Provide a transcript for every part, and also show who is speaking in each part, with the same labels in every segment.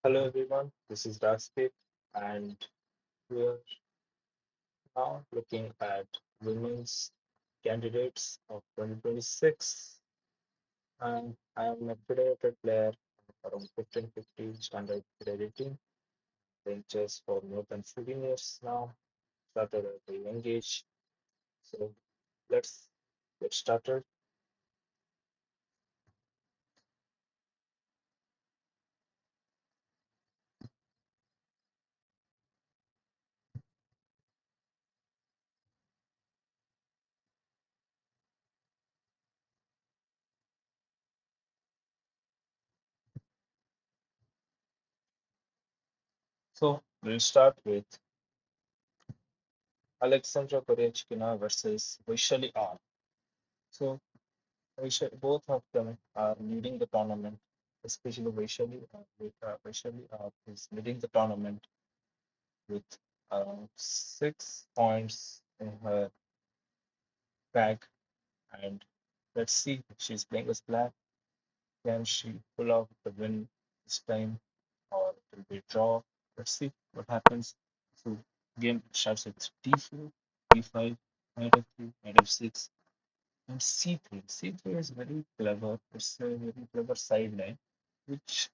Speaker 1: Hello everyone, this is Raskit, and we are now looking at women's candidates of 2026. And I am a federated player around 1550 standard federating, playing chess for more than 14 years now, started at a young age. So let's get started. So we'll start with Alexandra Goryachkina versus Vaishali R. So both of them are leading the tournament, especially Vaishali is leading the tournament with around 6 points in her bag. And let's see if she's playing as black. Can she pull out the win this time, or it will be a draw? Let's see what happens. So, game starts with d4, d5, knight f3, knight f6, and c3. C3 is very clever. It's a very clever sideline, which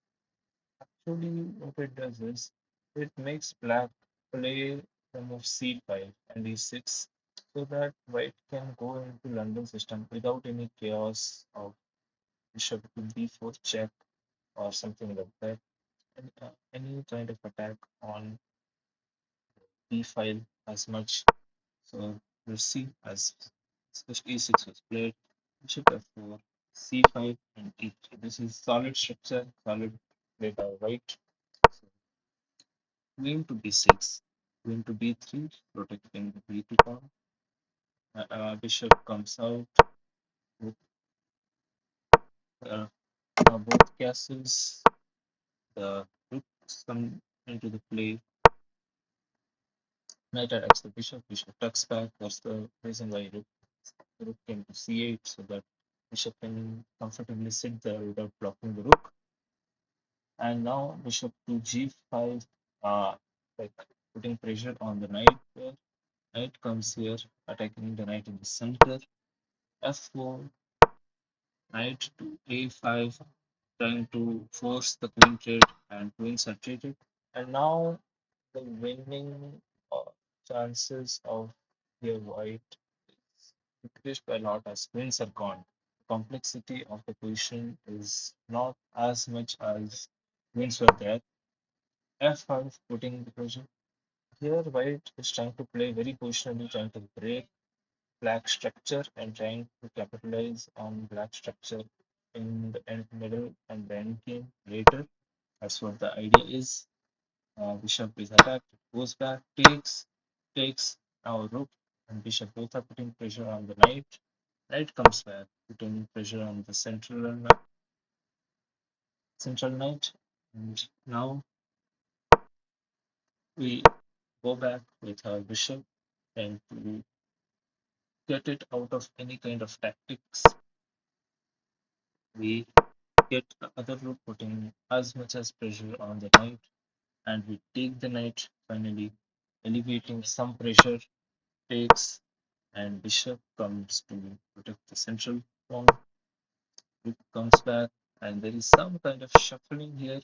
Speaker 1: actually what it does is it makes black play the move c5 and e6 so that white can go into London system without any chaos of bishop to b4 check or something like that. And, any kind of attack on b file as much. So we'll see as especially e6 was played, bishop f4, c5, and e3. This is solid structure, solid play by white. So queen to b6, queen to b3, protecting the b2 pawn. Bishop comes out with uh, both castles. The rooks come into the play. Knight attacks the bishop. Bishop tucks back. That's the reason why rook came to c8, so that bishop can comfortably sit there without blocking the rook. And now bishop to g5, like putting pressure on the knight here. Knight comes here, attacking the knight in the center. F4, knight to a5, trying to force the queen trade, and queens are traded. And now the winning chances of the white is decreased by a lot as queens are gone. The complexity of the position is not as much as queens were there. F5 putting the pressure. Here white is trying to play very positionally, trying to break black structure and trying to capitalize on black structure in the end middle and the end game later. That's what the idea is. Bishop is attacked, goes back, takes now rook and bishop both are putting pressure on the knight. Knight comes back, putting pressure on the central knight. And now we go back with our bishop and to get it out of any kind of tactics, we get the other rook putting as much as pressure on the knight, and we take the knight finally, alleviating some pressure, takes, and bishop comes to protect the central pawn. Rook comes back, and there is some kind of shuffling here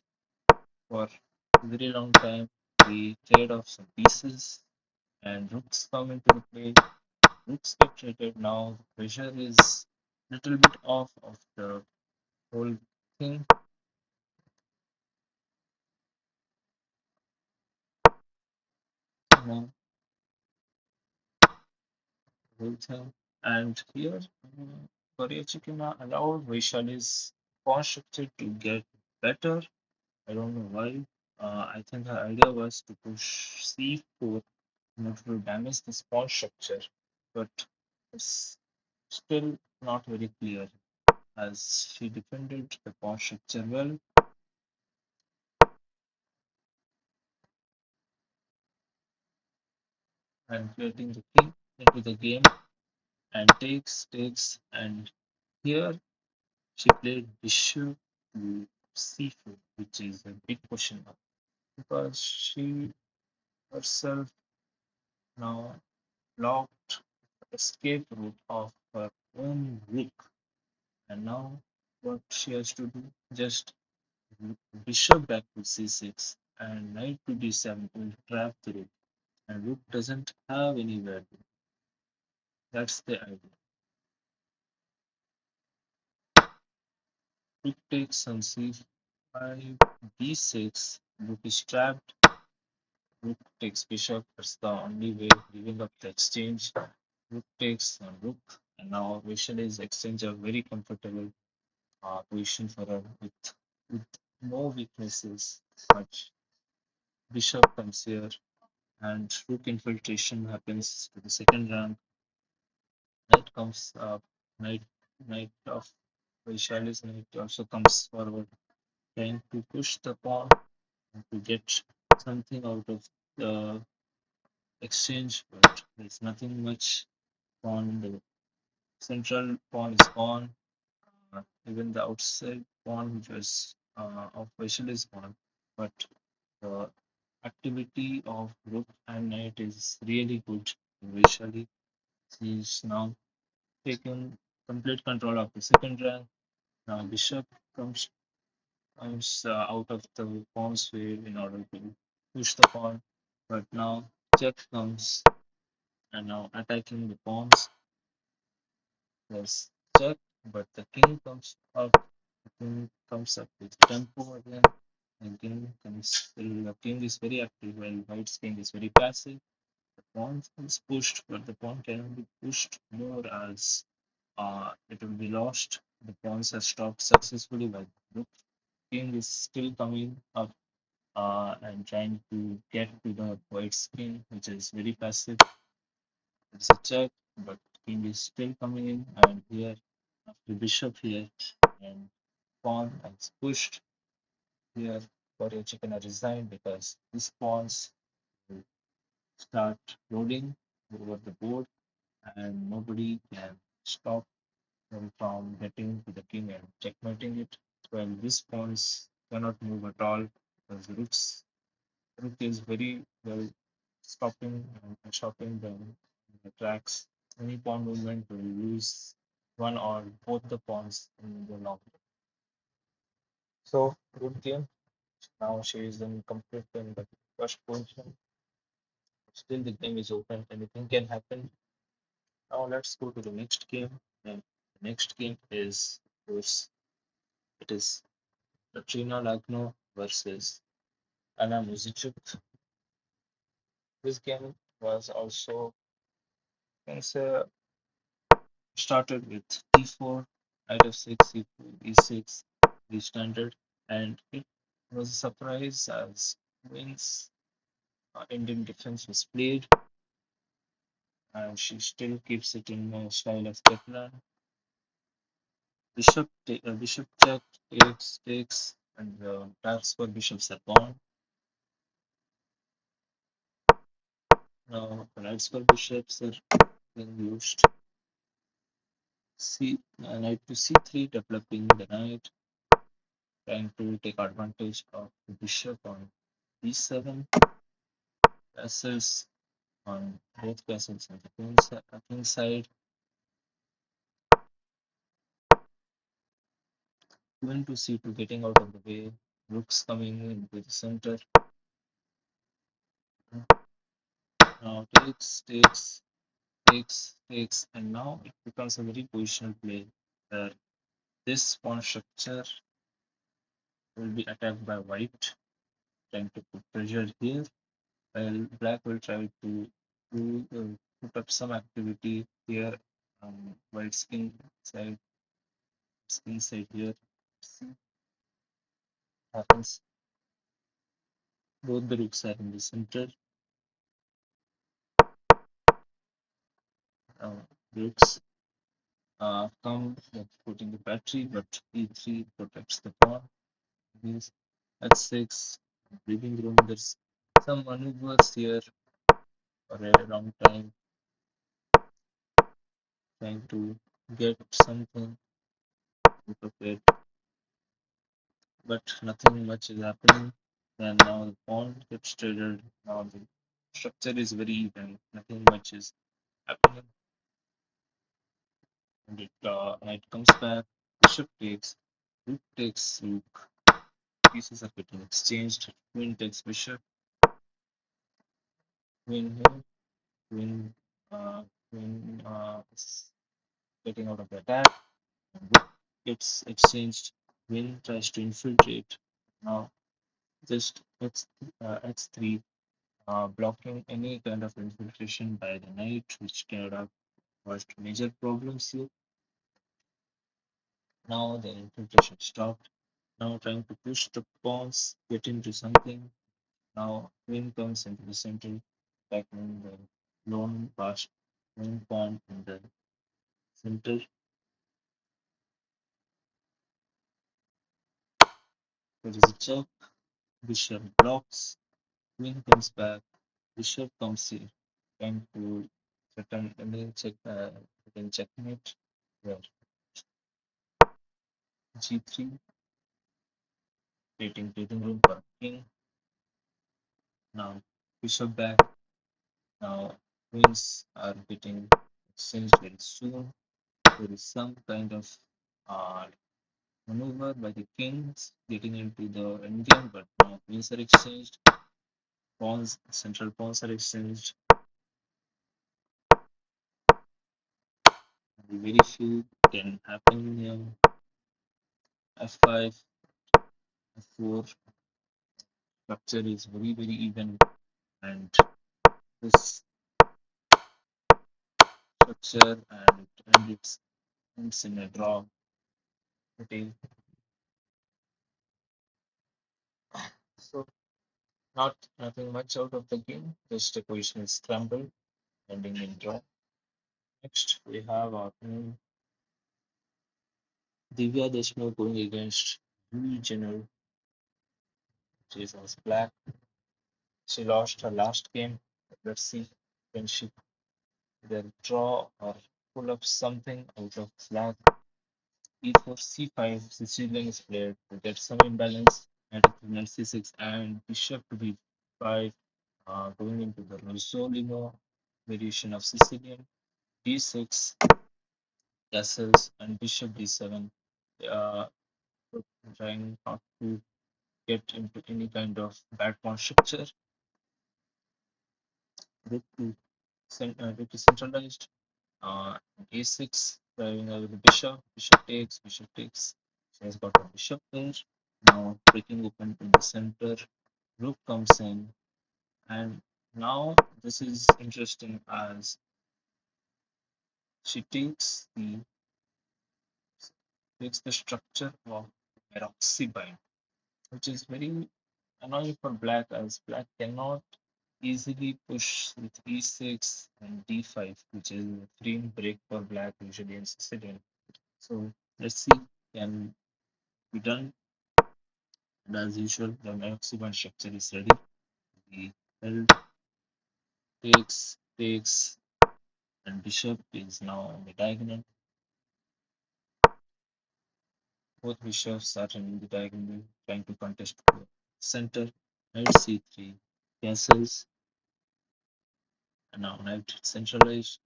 Speaker 1: for a very long time. We trade off some pieces, and rooks come into the play. Rooks get traded now. The pressure is a little bit off of the whole thing. Now, whole thing. And here, Goryachkina allowed Vaishali's pawn structure to get better. I don't know why. I think her idea was to push c4 in order to damage the pawn structure, but it's still not very clear as she defended the pawn structure well and getting the king into the game and takes, and here she played bishop to seafood, which is a big question mark because she herself now blocked the escape route of her own rook. And now what she has to do? Just bishop back to c6 and knight to d7 will trap the rook. And rook doesn't have any value. That's the idea. Rook takes on c5, d6, rook is trapped, rook takes bishop, that's the only way giving up the exchange. Rook takes on rook, and now Vaishali is exchange a very comfortable position for her with no weaknesses. But bishop comes here, and rook infiltration happens to the second rank. Knight comes up, knight knight of Vaishali's knight also comes forward, trying to push the pawn to get something out of the exchange, but there's nothing much. Pawn, the central pawn is gone. Even the outside pawn, which was of Vaishal, is gone. But the activity of rook and knight is really good. Vaishali is now taking complete control of the second rank. Now bishop comes out of the pawn's way in order to push the pawn. But now check comes and now attacking the pawns. There's check, but the king comes up. The king comes up with tempo again. And the king is very active while white's king is very passive. The pawn is pushed, but the pawn cannot be pushed more as it will be lost. The pawns have stopped successfully while the king is still coming up and trying to get to the white's king, which is very passive. It's a check, but king is still coming in, and here after bishop here and pawn is pushed here. Goryachkina resigned because these pawns will start rolling over the board, and nobody can stop them from getting to the king and checkmating it. Well, these pawns cannot move at all because the rook is very well stopping them in the tracks. Any pawn movement will lose one or both the pawns in the long run. So good game. Now she is in complete in the first position. Still the game is open. Anything can happen. Now let's go to the next game. And the next game is, of course, it is Katrina Lagno versus Anna Muzichuk. This game was also, you can say, started with d4, knight f6, c4, e6, the standard, and it was a surprise as Queen's Indian defense was played, and she still keeps it in the style of Kaplan. Bishop check, takes, and attacks for bishops are gone. Now knights for bishops are being used. Knight to c3, developing the knight, trying to take advantage of the bishop on b7, castles on both castles on the queen side. Queen to c2, getting out of the way. Rooks coming into the center. Now takes, and now it becomes a very positional play where this pawn structure will be attacked by white, trying to put pressure here, while black will try to put up some activity here on white skin side here. See, happens. Both the rooks are in the center. Uh, rooks come with putting the battery, but e3 protects the pawn. Means at 6, breathing room. There's some maneuvers here for a long time, trying to get something out of it. but nothing much is happening. Then now the pawn gets traded. Now the structure is very even. Nothing much is happening. And knight comes back. Bishop takes. Rook takes rook. Pieces are getting exchanged. Queen takes bishop. Queen here. Queen. Queen is getting out of the attack. Rook gets exchanged. Queen tries to infiltrate. Now just x3 blocking any kind of infiltration by the knight, which can have caused major problems here. Now the infiltration stopped. Now trying to push the pawns, get into something. Now queen comes into the center, attacking the lone past lone pawn in the center. There is a check. Bishop blocks. Queen comes back. Bishop comes here, trying to threaten any checkmate. Where g3, creating room for king. Now bishop back. Now queens are getting exchanged very soon. There is some kind of uh, maneuver by the kings getting into the Indian, but now queens are exchanged. Pawns, central pawns are exchanged. Very few can happen here. F5, F4 structure is very even, and this structure and it ends in a draw. Okay, so nothing much out of the game. Just a positional scramble ending in draw. Next, we have our Divya Deshmukh going against Yui Jenner. She is black. She lost her last game. Let's see can she either draw or pull up something out of black. E4, C5, Sicilian is played to get some imbalance. Knight f c6 and bishop to b5, going into the Rosolino variation of Sicilian. D6, castles, and bishop d7. Uh, trying not to get into any kind of bad pawn structure. Rook is centralized. A6, driving over the bishop. Bishop takes. She has got a bishop there. Now breaking open in the center. Rook comes in, and now this is interesting as she takes the structure of peroxybine, which is very annoying for black as black cannot easily push with e6 and d5, which is a free break for black usually in Sicilian. So let's see can be done. And as usual, the peroxybine structure is ready. The held takes, and bishop is now on the diagonal. Both bishops are in the diagonal, trying to contest the center. Knight c3, castles, and now knight centralized.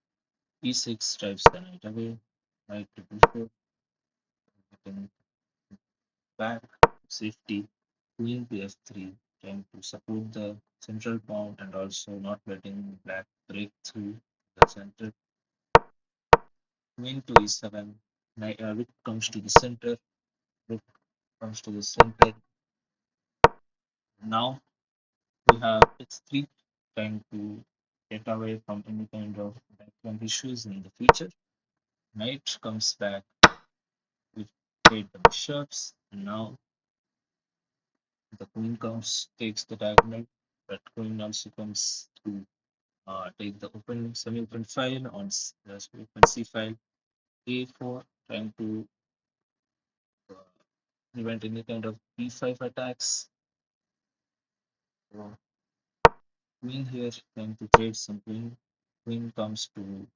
Speaker 1: e6 drives the knight away. Knight to bishop, getting back, safety. Queen to f3, trying to support the central pawn and also not letting black break through the center. Queen to e7, rook comes to the center. Rook comes to the center. Now we have x3, trying to get away from any kind of background issues in the future. Knight comes back, we trade the bishops, and now the queen comes, takes the diagonal, but queen also comes to take the open semi-open file on the semi-open c file. A4, trying to uh, prevent any kind of b5 attacks. So queen here, trying to trade some queen. Queen comes to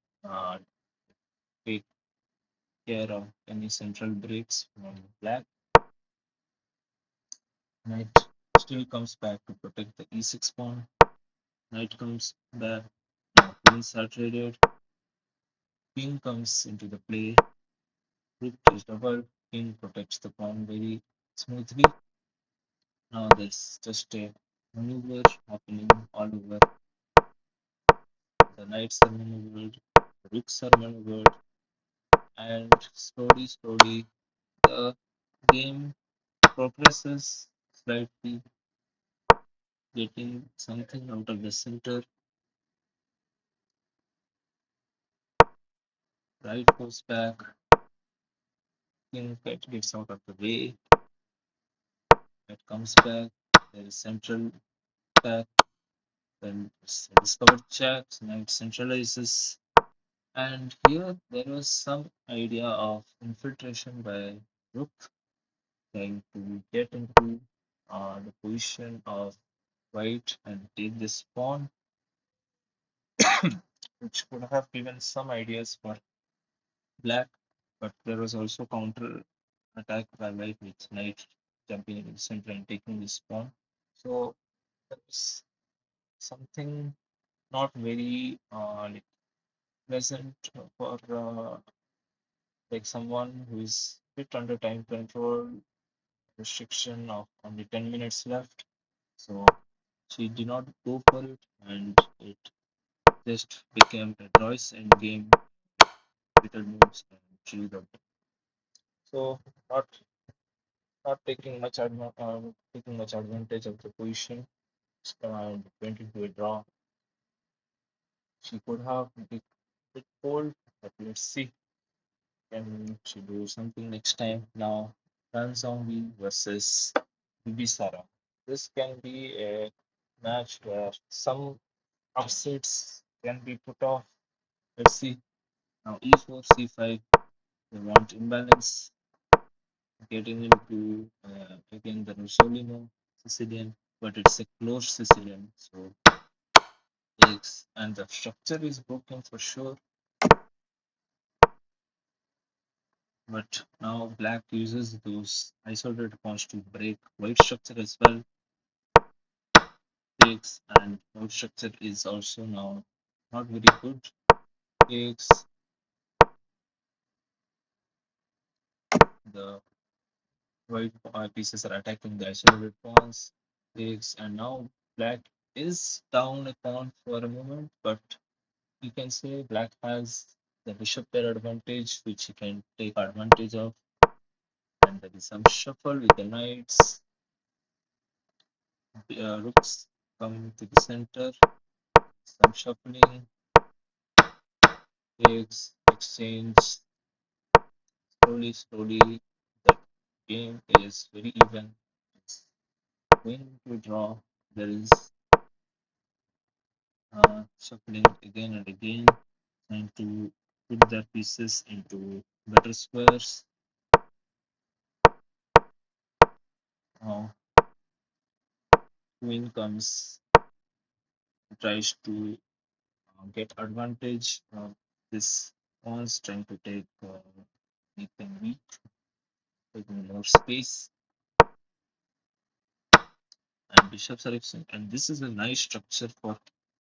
Speaker 1: take care of any central breaks from black. Knight still comes back to protect the e6 pawn. Knight comes back. Now queens are traded. King comes into the play. Rook is double. King protects the pawn very smoothly. Now there's just a maneuver happening all over. The knights are maneuvered, the rooks are maneuvered, and slowly the game progresses slightly, getting something out of the center. Right goes back, king gets out of the way, it comes back, there is central back, then it's a discovered check, knight centralizes, and here there was some idea of infiltration by rook trying to get into the position of white and take this pawn, which could have given some ideas for black, but there was also counter attack by white with knight jumping into the center and taking this pawn. So that's something not very like pleasant for like someone who is a bit under time control restriction of only 10 minutes left. So she did not go for it, and it just became a choice in game, little moves and she got. So not not taking much advantage of the position and went into a draw. She could have bit bold, but let's see. Can she do something next time? Now, Zhongyi versus Bibisara. This can be a match where some upsets can be put off. Let's see. Now, e4, c5. They want imbalance, getting into again the Rosolino Sicilian, but it's a close Sicilian, so takes and the structure is broken for sure. But now black uses those isolated pawns to break white structure as well. Takes and white structure is also now not very good. Takes the white pieces are attacking the isolated pawns. Takes and now black is down a pawn for a moment, but you can say black has the bishop pair advantage, which he can take advantage of. And there is some shuffle with the knights. Rooks come to the center. Some shuffling, takes, exchange. Slowly, the game is very even. It's going to draw. There is shuffling again and again, trying to put their pieces into better squares. Now, queen comes, tries to get advantage of this pawns, trying to take weak and weak, taking more space, and bishops are excellent. And this is a nice structure for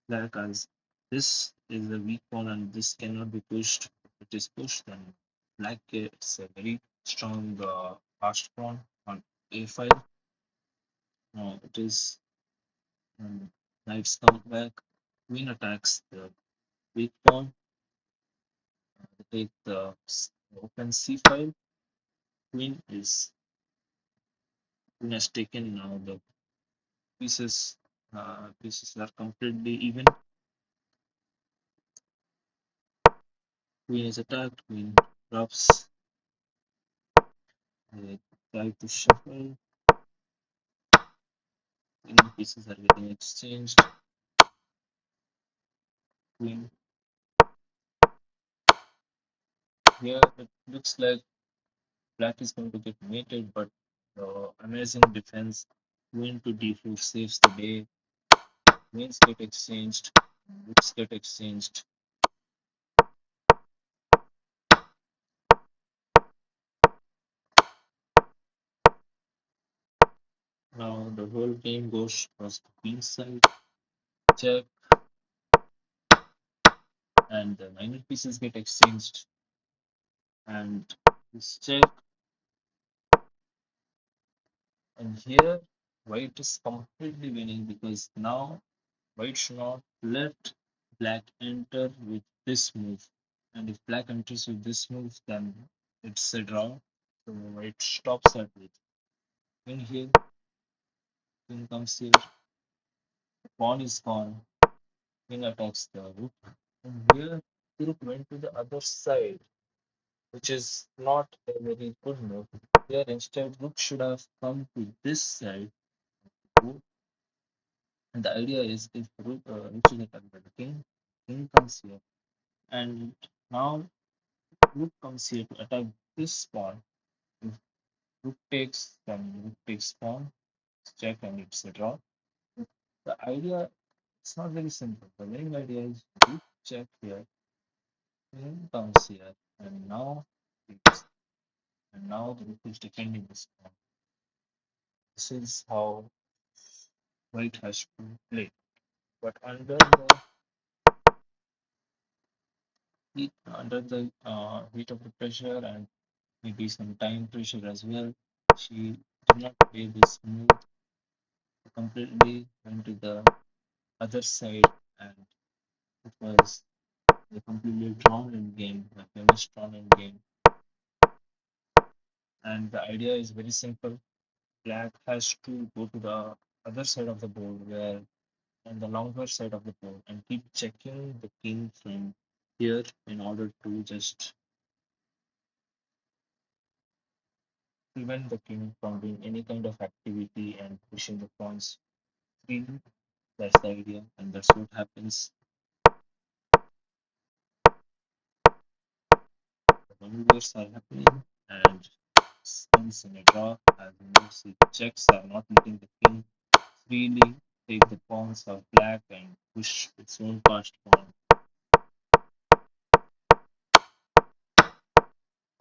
Speaker 1: black as this is a weak pawn and this cannot be pushed. If it is pushed, then black gets a very strong fast pawn on a file. Now it is knights come back, queen attacks the weak pawn, they take the open c file. Queen has taken now the pieces. Pieces are completely even. Queen is attacked. Queen drops. They try to shuffle. Queen pieces are getting exchanged. Queen. Here it looks like black is going to get mated, but amazing defense. Queen to d4 saves the day. Queens get exchanged. Rooks get exchanged. Now the whole game goes towards the queen side, check, and the minor pieces get exchanged. And this check, and here white is completely winning because now white should not let black enter with this move. And if black enters with this move, then it's a draw. So white stops at with queen here, queen comes here, the pawn is gone, queen attacks the rook. And here the rook went to the other side, which is not a very good move. Here instead rook should have come to this side. And the idea is if rook is attacked by the king comes here. And now rook comes here to attack this pawn. If rook takes, then rook takes pawn, check, and it's a draw. The idea it's not very simple. The main idea is rook check here, king comes here, and now it's and now the rook is defending this pawn. This is how white has to play. But under the heat of the pressure and maybe some time pressure as well, she did not play this move completely went to the other side, and it was a completely drawn in game, a famous drawn in game. And the idea is very simple. Black has to go to the other side of the board where on the longer side of the board and keep checking the king from here in order to just prevent the king from doing any kind of activity and pushing the pawns freely. That's the idea, and that's what happens. The maneuvers are happening, and ends in a draw. As you know, see, checks are not letting the king freely take the pawns of black and push its own passed pawn.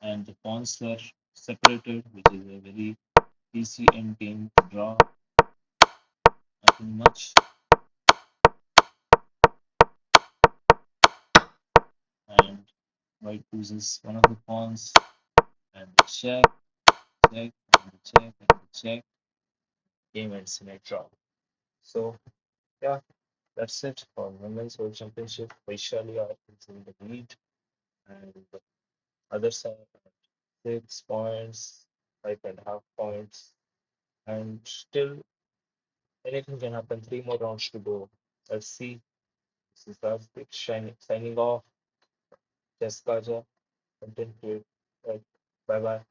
Speaker 1: And the pawns are separated, which is a very easy end game to draw. Nothing much. And white loses one of the pawns, and the check, and the check, and the check. Game ends in a draw. So, yeah, that's it for Women's World Championship. Vaishali is in the lead, and the other side 6 points, 5.5 points, and still anything can happen. 3 more rounds to go. Let's see. This is Rasdik signing off. Just Gaja. Content create. Right. Bye bye.